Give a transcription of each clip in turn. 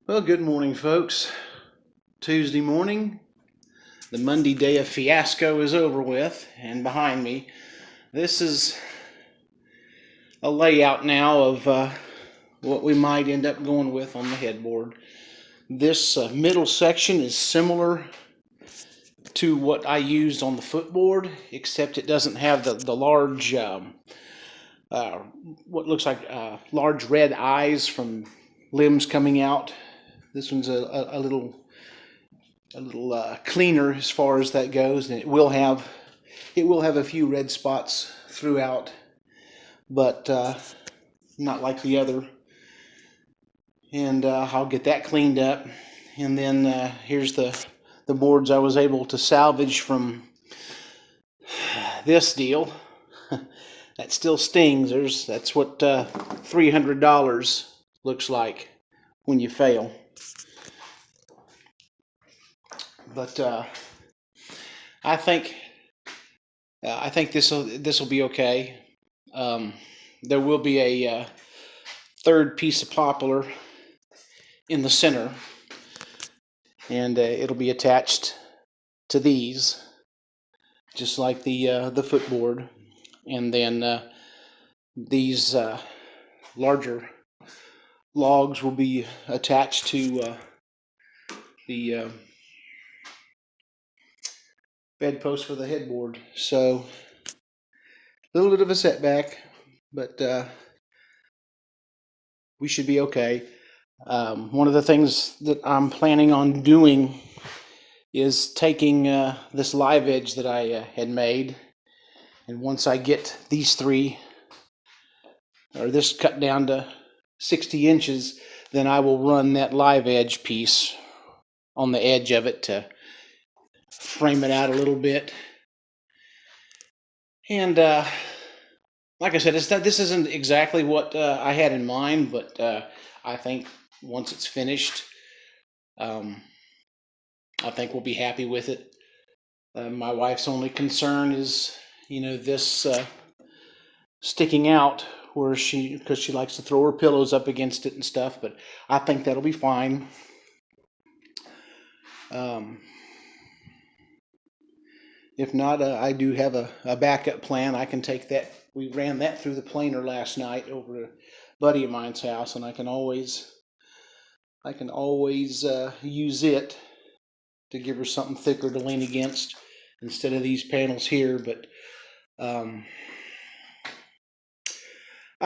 Well, good morning, folks. Tuesday morning, the Monday day of fiasco is over with, and behind me, this is a layout now of what we might end up going with on the headboard. This middle section is similar to what I used on the footboard, except it doesn't have the large, what looks like large red eyes from limbs coming out. This one's a little cleaner as far as that goes, and it will have a few red spots throughout, but not like the other. And I'll get that cleaned up. And then here's the boards I was able to salvage from this deal. That still stings. That's what $300 looks like when you fail. But I think this will be okay. There will be a third piece of poplar in the center, and it'll be attached to these, just like the footboard. And then these larger logs will be attached to the bedpost for the headboard. So a little bit of a setback, but we should be okay. One of the things that I'm planning on doing is taking this live edge that I had made, and once I get these three, or this cut down to 60 inches, then I will run that live edge piece on the edge of it to frame it out a little bit. And like I said, this isn't exactly what I had in mind, but I think once it's finished, I think we'll be happy with it. My wife's only concern is, this sticking out because she likes to throw her pillows up against it and stuff, but I think that'll be fine. If not, I do have a backup plan. I can take that. We ran that through the planer last night over at a buddy of mine's house, and I can always use it to give her something thicker to lean against instead of these panels here. But I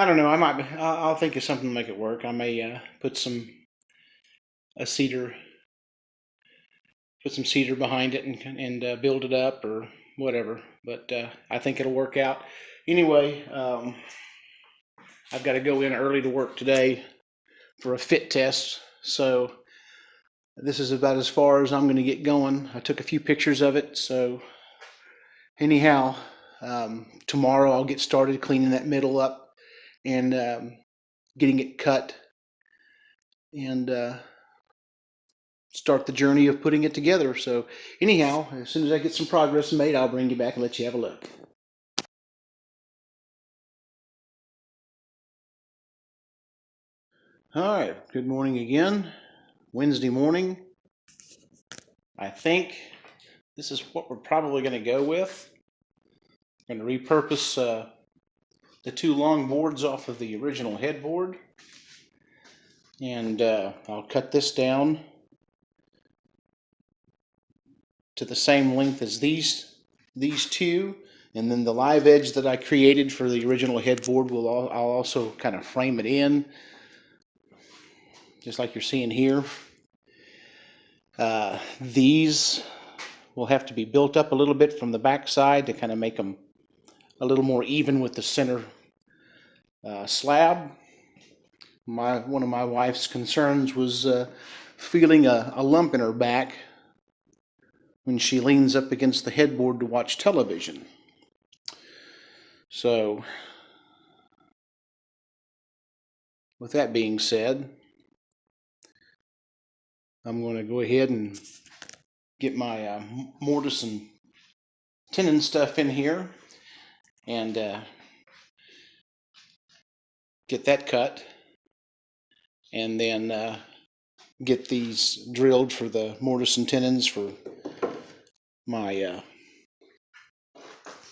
don't know. I'll think of something to make it work. I may put some cedar behind it and build it up or whatever. But I think it'll work out. Anyway, I've got to go in early to work today for a fit test, so this is about as far as I'm going to get going. I took a few pictures of it, so anyhow, tomorrow I'll get started cleaning that middle up and getting it cut and start the journey of putting it together. So anyhow, as soon as I get some progress made, I'll bring you back and let you have a look. All right, good morning again. Wednesday morning. I think this is what we're probably going to go with. I'm going to repurpose the two long boards off of the original headboard, and I'll cut this down to the same length as these two, and then the live edge that I created for the original headboard I'll also kind of frame it in, just like you're seeing here. These will have to be built up a little bit from the back side to kind of make them a little more even with the center slab. One of my wife's concerns was feeling a lump in her back when she leans up against the headboard to watch television. So, with that being said, I'm going to go ahead and get my mortise and tenon stuff in here and get that cut, and then get these drilled for the mortise and tenons for my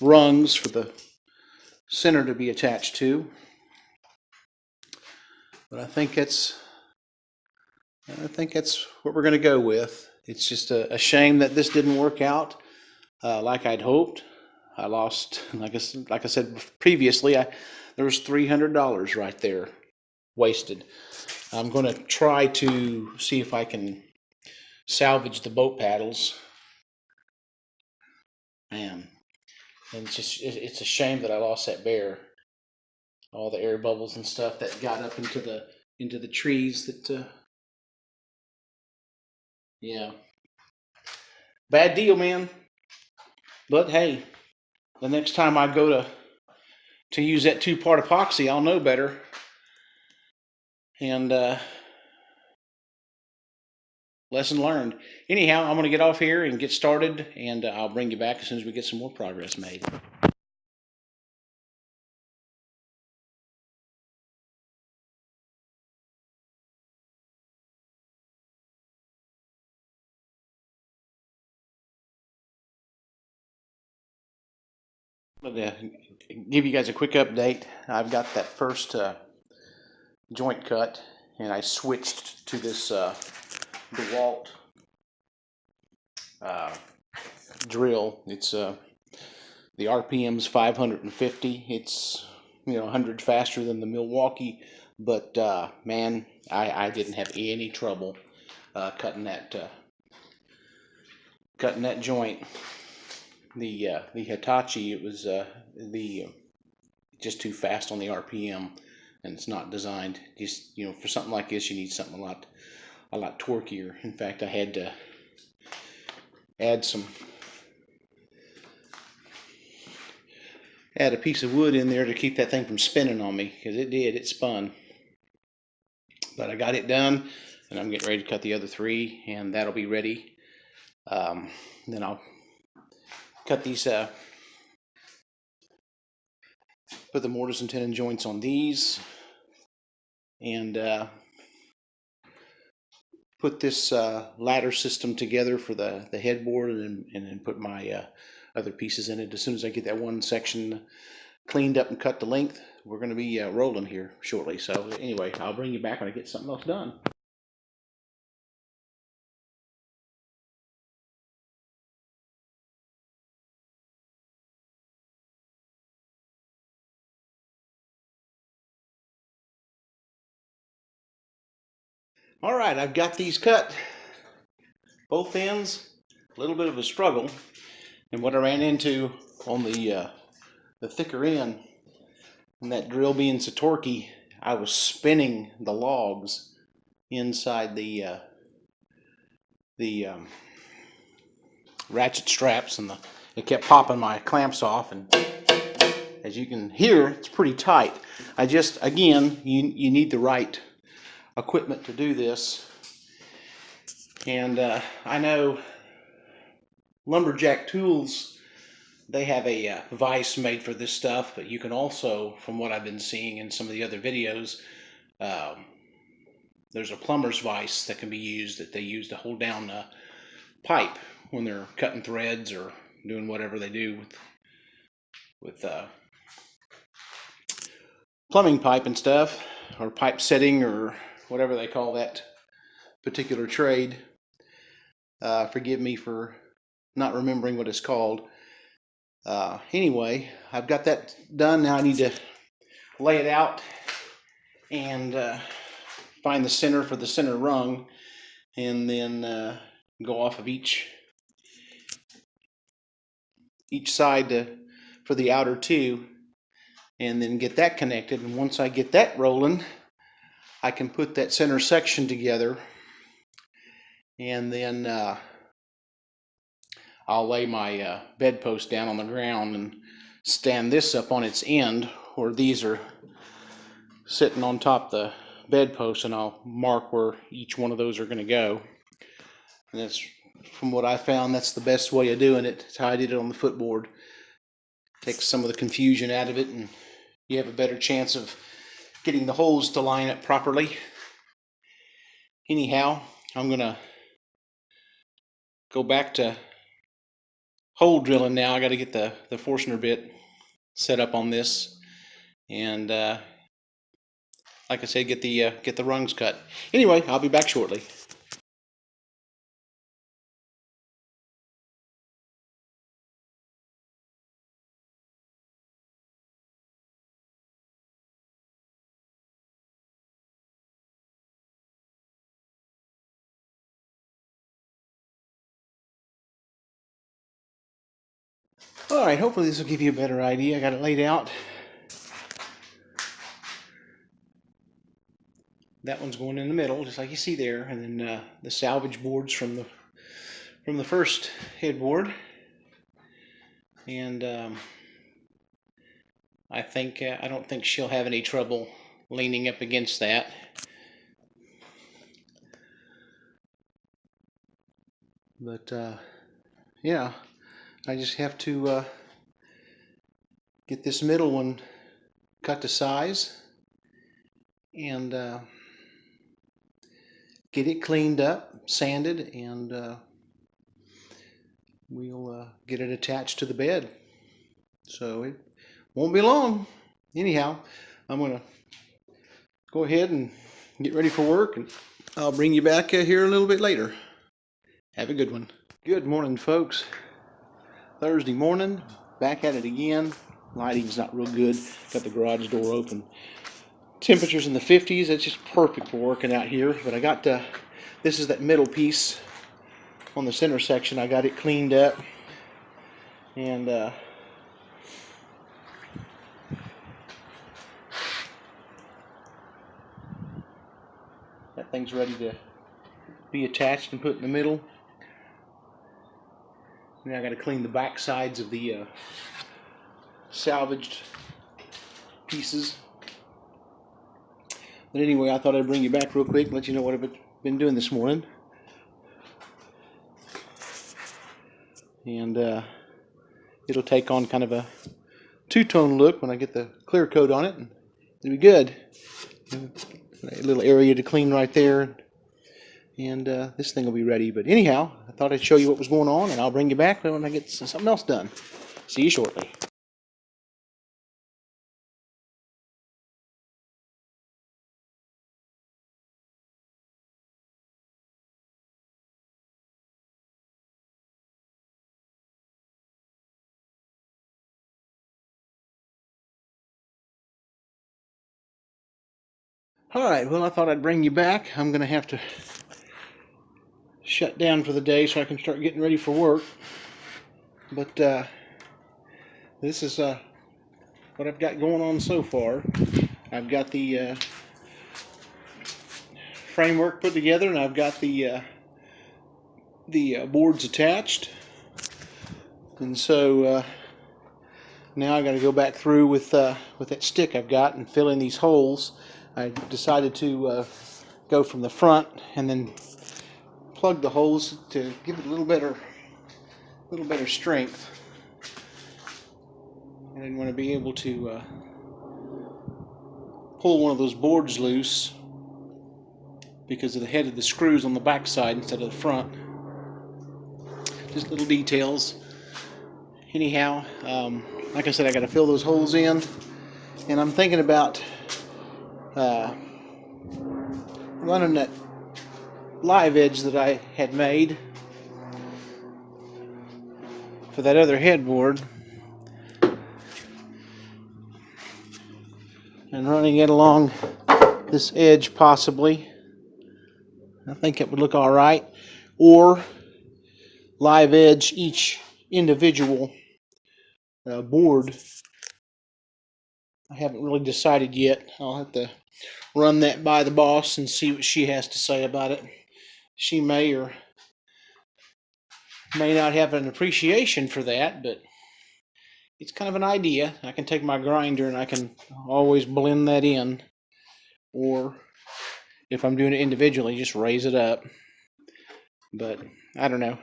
rungs for the center to be attached to. But I think that's what we're going to go with. It's just a shame that this didn't work out like I'd hoped. I lost, like I said previously, there was $300 right there wasted. I'm going to try to see if I can salvage the boat paddles. Man, and it's a shame that I lost that bear. All the air bubbles and stuff that got up into the trees. That yeah, bad deal, man. But hey, the next time I go to use that 2-part epoxy, I'll know better. And lesson learned. Anyhow, I'm going to get off here and get started, and I'll bring you back as soon as we get some more progress made. But give you guys a quick update. I've got that first joint cut, and I switched to this DeWalt drill. It's the RPM's 550. It's 100 faster than the Milwaukee, but man, I didn't have any trouble cutting that joint. The Hitachi, it was just too fast on the RPM, and it's not designed. Just for something like this, you need something a lot torquier. In fact, I had to add a piece of wood in there to keep that thing from spinning on me, because it spun. But I got it done, and I'm getting ready to cut the other 3, and that'll be ready. Then I'll cut these, put the mortise and tenon joints on these, and put this ladder system together for the headboard, and then put my other pieces in it. As soon as I get that one section cleaned up and cut to length, we're going to be rolling here shortly. So anyway, I'll bring you back when I get something else done. All right, I've got these cut, both ends. A little bit of a struggle, and what I ran into on the thicker end, and that drill being so torquey, I was spinning the logs inside the ratchet straps, and it kept popping my clamps off, and as you can hear, it's pretty tight. Again, you need the right equipment to do this, and I know Lumberjack Tools, they have a vise made for this stuff, but you can also, from what I've been seeing in some of the other videos, there's a plumber's vise that can be used, that they use to hold down a pipe when they're cutting threads or doing whatever they do with plumbing pipe and stuff, or pipe setting, or whatever they call that particular trade. Forgive me for not remembering what it's called. Anyway, I've got that done. Now I need to lay it out and find the center for the center rung, and then go off of each side for the outer 2, and then get that connected. And once I get that rolling, I can put that center section together, and then I'll lay my bedpost down on the ground and stand this up on its end, where these are sitting on top the bedpost, and I'll mark where each one of those are going to go. And that's, from what I found, that's the best way of doing it. It's how I did it on the footboard. Takes some of the confusion out of it, and you have a better chance of getting the holes to line up properly. Anyhow, I'm gonna go back to hole drilling now. I got to get the Forstner bit set up on this, and like I said, get the rungs cut. Anyway, I'll be back shortly. All right, hopefully this will give you a better idea. I got it laid out. That one's going in the middle, just like you see there, and then the salvage boards from the first headboard, and I don't think she'll have any trouble leaning up against that. But yeah, I just have to get this middle one cut to size and get it cleaned up, sanded, and we'll get it attached to the bed. So it won't be long. Anyhow, I'm going to go ahead and get ready for work, and I'll bring you back here a little bit later. Have a good one. Good morning, folks. Thursday morning, back at it again. Lighting's not real good. Got the garage door open. Temperatures in the 50s. It's just perfect for working out here. But I got this is that middle piece on the center section. I got it cleaned up, and that thing's ready to be attached and put in the middle. Now I got to clean the back sides of the salvaged pieces. But anyway, I thought I'd bring you back real quick and let you know what I've been doing this morning. And it'll take on kind of a two-tone look when I get the clear coat on it. And it'll be good. A little area to clean right there. And this thing will be ready. But anyhow, I thought I'd show you what was going on, and I'll bring you back when I get something else done. See you shortly. Alright, well, I thought I'd bring you back. I'm going to have to shut down for the day so I can start getting ready for work. But this is what I've got going on so far. I've got the framework put together, and I've got the boards attached. And so now I got to go back through with that stick I've got and fill in these holes. I decided to go from the front and then plug the holes to give it a little better strength. I didn't want to be able to pull one of those boards loose because of the head of the screws on the back side instead of the front. Just little details. Anyhow, like I said, I got to fill those holes in, and I'm thinking about running that live edge that I had made for that other headboard and running it along this edge possibly. I think it would look all right. Or live edge each individual board. I haven't really decided yet. I'll have to run that by the boss and see what she has to say about it. She may or may not have an appreciation for that, but it's kind of an idea. I can take my grinder and I can always blend that in, or if I'm doing it individually, just raise it up. But I don't know.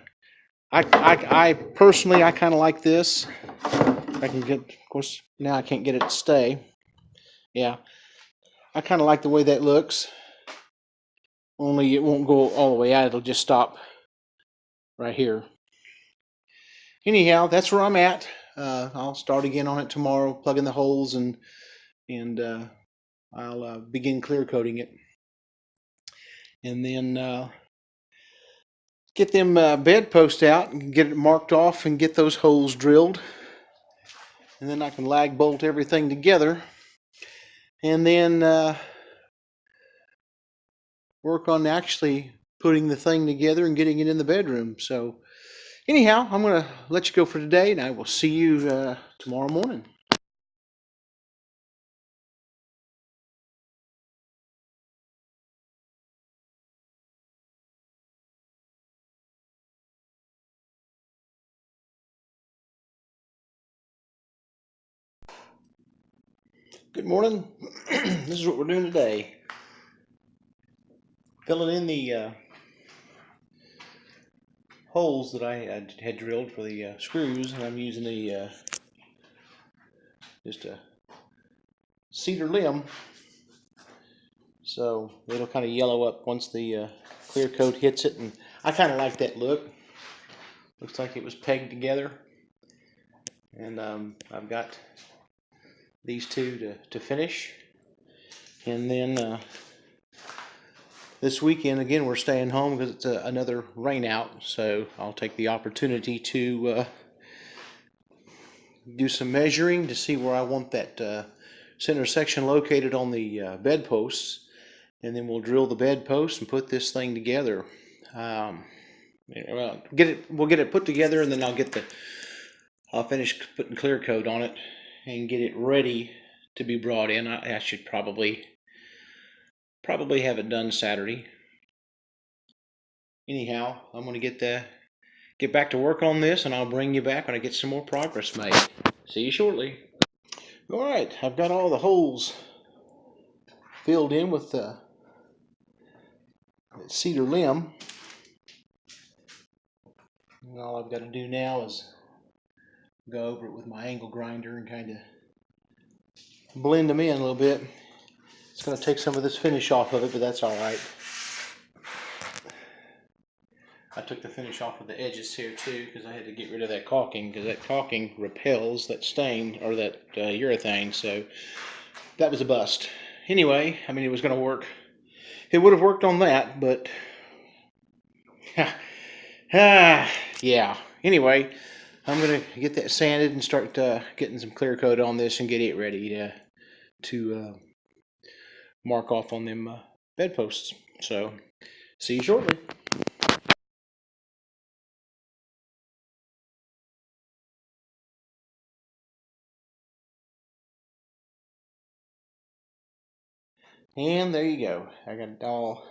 I personally, I kind of like this. I can get, of course, now I can't get it to stay. Yeah, I kind of like the way that looks. only it won't go all the way out. It'll just stop right here. Anyhow, that's where I'm at. I'll start again on it tomorrow, plug in the holes, and I'll begin clear coating it, and then get them bed posts out and get it marked off and get those holes drilled, and then I can lag bolt everything together, and then work on actually putting the thing together and getting it in the bedroom. So anyhow, I'm going to let you go for today, and I will see you tomorrow morning. Good morning. This is what we're doing today. Filling in the holes that I had drilled for the screws, and I'm using the just a cedar limb, so it'll kind of yellow up once the clear coat hits it, and I kind of like that look. Looks like it was pegged together, and I've got these two to finish, and then this weekend again we're staying home because it's another rain out, so I'll take the opportunity to do some measuring to see where I want that center section located on the bed posts, and then we'll drill the bed posts and put this thing together. We'll get it put together, and then I'll finish putting clear coat on it and get it ready to be brought in. I should probably have it done Saturday. Anyhow, I'm going to get back to work on this, and I'll bring you back when I get some more progress made. See you shortly. All right, I've got all the holes filled in with the cedar limb, and all I've got to do now is go over it with my angle grinder and kind of blend them in a little bit. It's going to take some of this finish off of it, but that's all right. I took the finish off of the edges here too because I had to get rid of that caulking, because that caulking repels that stain, or that urethane, so that was a bust. Anyway, I mean, it was going to work. It would have worked on that, but yeah. Anyway, I'm going to get that sanded and start getting some clear coat on this and get it ready to mark off on them bed posts. So, see you shortly. And there you go. I got it all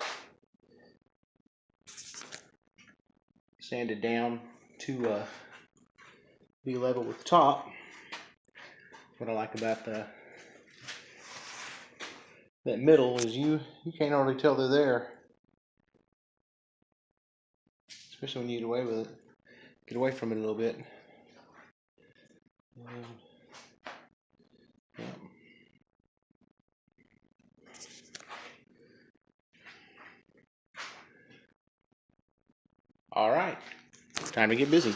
sanded down to be level with the top. What I like about that middle is you can't hardly tell they're there, especially when you get away with it. Get away from it a little bit. Yeah. All right, time to get busy.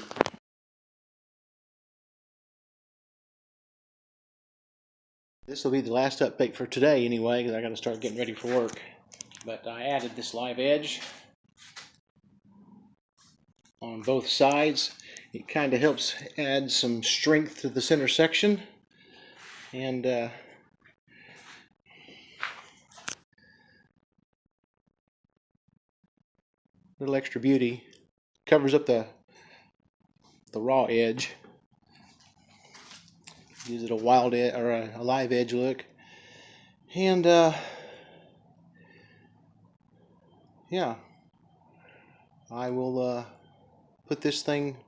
This will be the last update for today anyway, because I got to start getting ready for work. But I added this live edge on both sides. It kind of helps add some strength to the center section, and little extra beauty. Covers up the raw edge. Gives it a wild edge, or a live edge look. And yeah, I will put this thing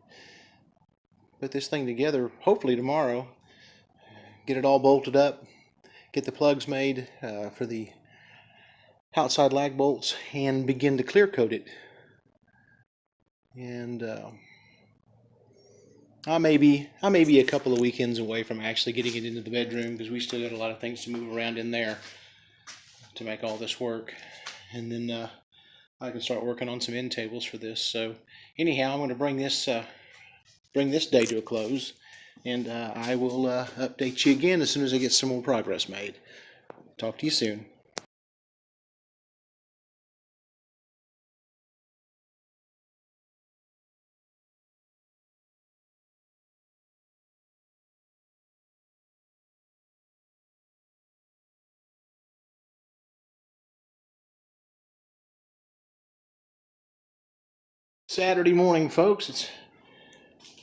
together hopefully tomorrow. Get it all bolted up. Get the plugs made for the outside lag bolts, and begin to clear coat it. And I may be a couple of weekends away from actually getting it into the bedroom, because we still got a lot of things to move around in there to make all this work. And then I can start working on some end tables for this. So anyhow, I'm going to bring this day to a close, and I will update you again as soon as I get some more progress made. Talk to you soon. Saturday morning, folks. It's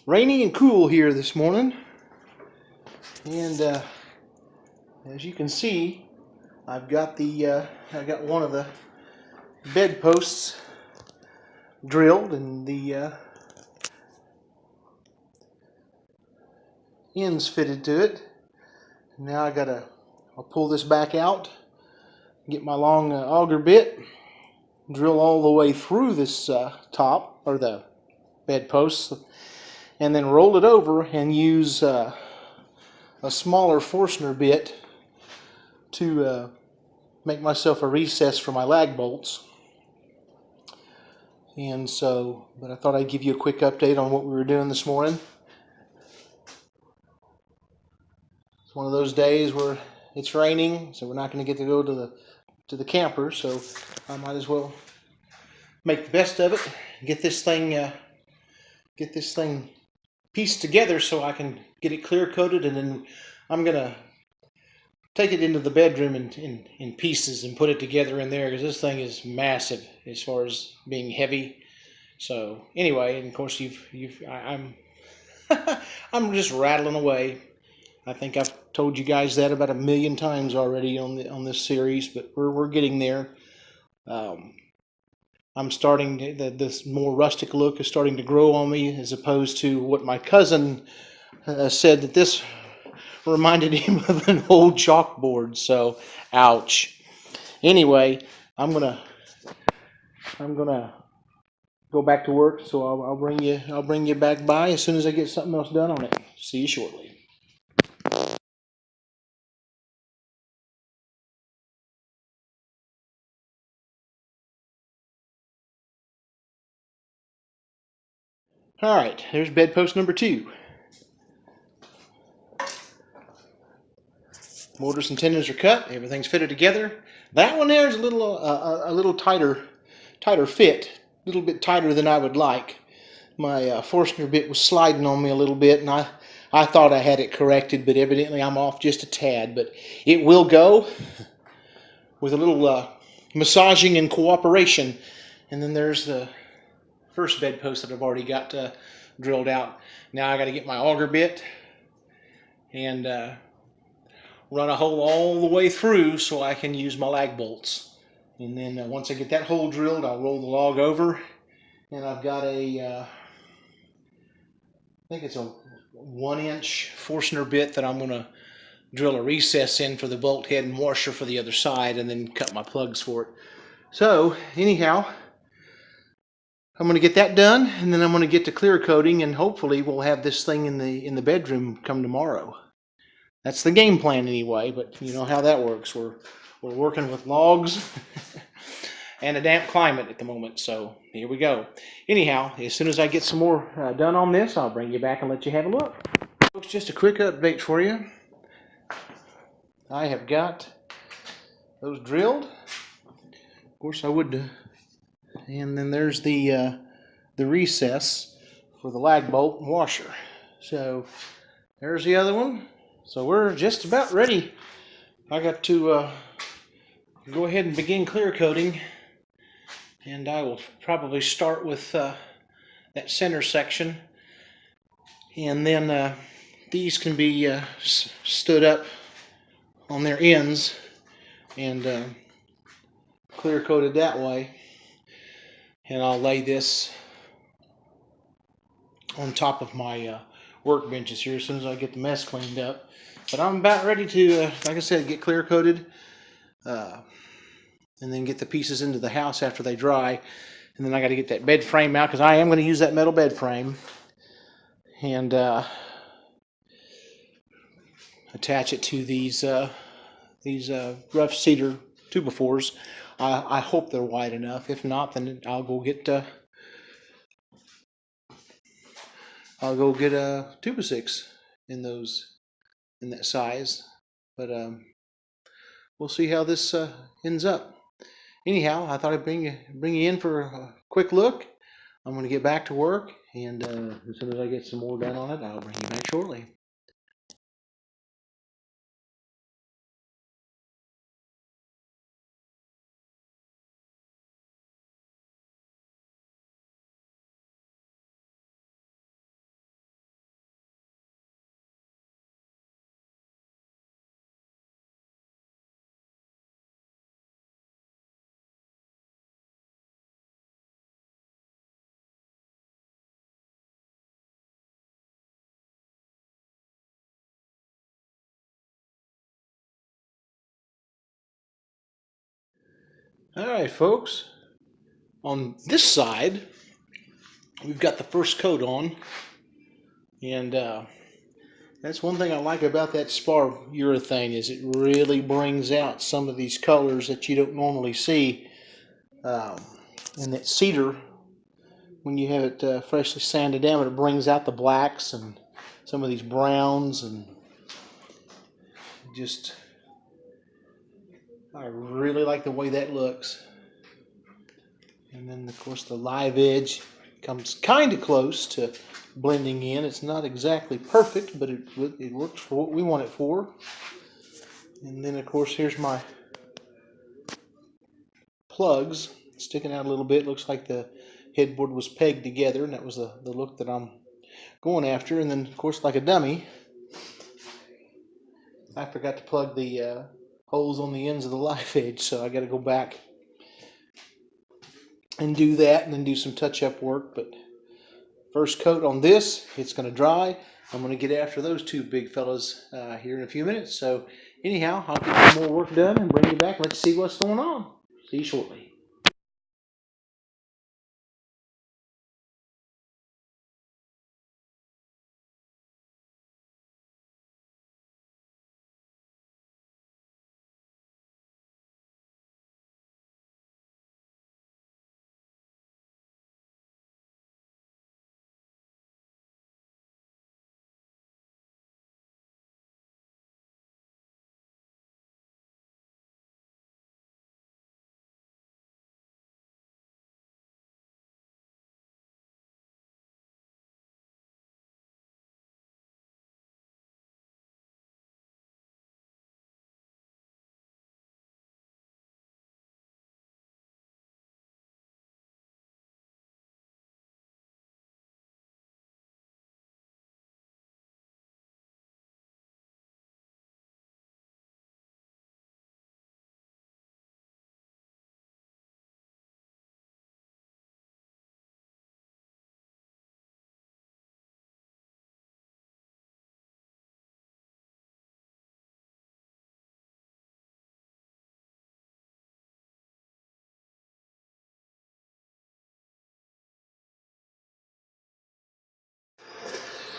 rainy and cool here this morning, and as you can see, I've got one of the bed posts drilled and the ends fitted to it. Now I'll pull this back out, get my long auger bit, drill all the way through this top, or the bed posts, and then roll it over and use a smaller Forstner bit to make myself a recess for my lag bolts. And so, but I thought I'd give you a quick update on what we were doing this morning. It's one of those days where it's raining, so we're not going to get to go to the camper, so I might as well make the best of it, get this thing pieced together so I can get it clear coated, and then I'm gonna take it into the bedroom in pieces and put it together in there, because this thing is massive as far as being heavy. So anyway, and of course I'm I'm just rattling away. I think I've told you guys that about 1,000,000 times already on this series, but we're getting there. I'm starting this more rustic look is starting to grow on me, as opposed to what my cousin said, that this reminded him of an old chalkboard. So, ouch. Anyway, I'm gonna go back to work. So I'll bring you back by as soon as I get something else done on it. See you shortly. All right, there's bedpost number 2. Motors and tendons are cut. Everything's fitted together. That one there is a little tighter fit, a little bit tighter than I would like. My Forstner bit was sliding on me a little bit, and I thought I had it corrected, but evidently I'm off just a tad. But it will go with a little massaging and cooperation. And then there's the first bedpost that I've already got drilled out. Now I got to get my auger bit and run a hole all the way through so I can use my lag bolts. And then once I get that hole drilled, I'll roll the log over, and I've got I think it's a 1-inch Forstner bit that I'm going to drill a recess in for the bolt head and washer for the other side, and then cut my plugs for it. So anyhow, I'm going to get that done, and then I'm going to get to clear coating, and hopefully we'll have this thing in the bedroom come tomorrow. That's the game plan anyway, but you know how that works. We're working with logs and a damp climate at the moment, so here we go. Anyhow, as soon as I get some more done on this, I'll bring you back and let you have a look. Folks, just a quick update for you. I have got those drilled. Of course I would, and then there's the recess for the lag bolt and washer. So there's the other one. So we're just about ready. I got to go ahead and begin clear coating, and I will probably start with that center section, and then these can be stood up on their ends and clear coated that way. And I'll lay this on top of my workbenches here as soon as I get the mess cleaned up. But I'm about ready to, like I said, get clear coated and then get the pieces into the house after they dry. And then I got to get that bed frame out, because I am going to use that metal bed frame, and attach it to these rough cedar 2x4s. I hope they're wide enough. If not, then I'll go get a 2x6 in that size. But we'll see how this ends up. Anyhow, I thought I'd bring you in for a quick look. I'm going to get back to work, and as soon as I get some more done on it, I'll bring you back shortly. Alright folks, on this side we've got the first coat on, and that's one thing I like about that spar urethane, is it really brings out some of these colors that you don't normally see. And that cedar, when you have it freshly sanded down, it brings out the blacks and some of these browns, and just, I really like the way that looks. And then of course the live edge comes kind of close to blending in. It's not exactly perfect, but it works for what we want it for. And then of course here's my plugs sticking out a little bit. Looks like the headboard was pegged together, and that was the look that I'm going after. And then of course, like a dummy, I forgot to plug the holes on the ends of the live edge, so I got to go back and do that, and then do some touch-up work. But first coat on this, it's going to dry. I'm going to get after those two big fellas here in a few minutes. So anyhow, I'll get some more work done and bring you back. Let's see what's going on. See you shortly.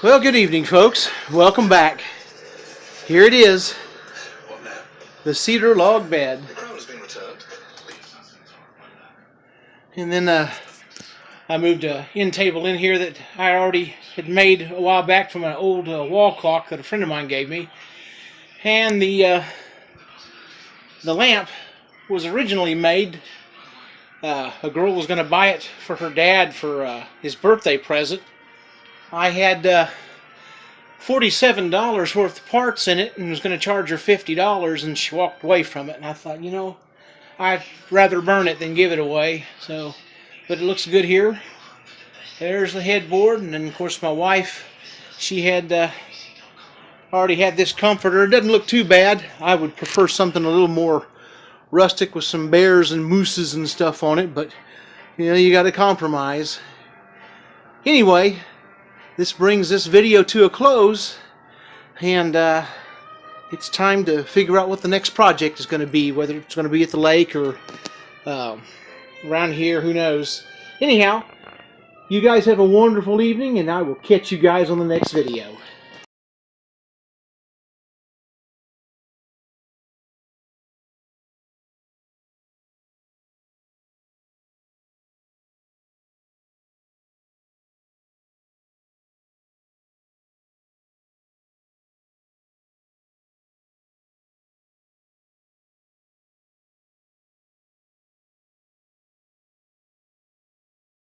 Well, good evening, folks. Welcome back. Here it is, the Cedar Log Bed. And then I moved a end table in here that I already had made a while back from an old wall clock that a friend of mine gave me. And the lamp was originally made. A girl was going to buy it for her dad for his birthday present. I had $47 worth of parts in it and was going to charge her $50, and she walked away from it. And I thought, you know, I'd rather burn it than give it away. So, but it looks good here. There's the headboard, and then of course my wife, she had already had this comforter. It doesn't look too bad. I would prefer something a little more rustic with some bears and mooses and stuff on it, but you know, you got to compromise. Anyway, this brings this video to a close, and it's time to figure out what the next project is going to be, whether it's going to be at the lake or around here, who knows. Anyhow, you guys have a wonderful evening, and I will catch you guys on the next video.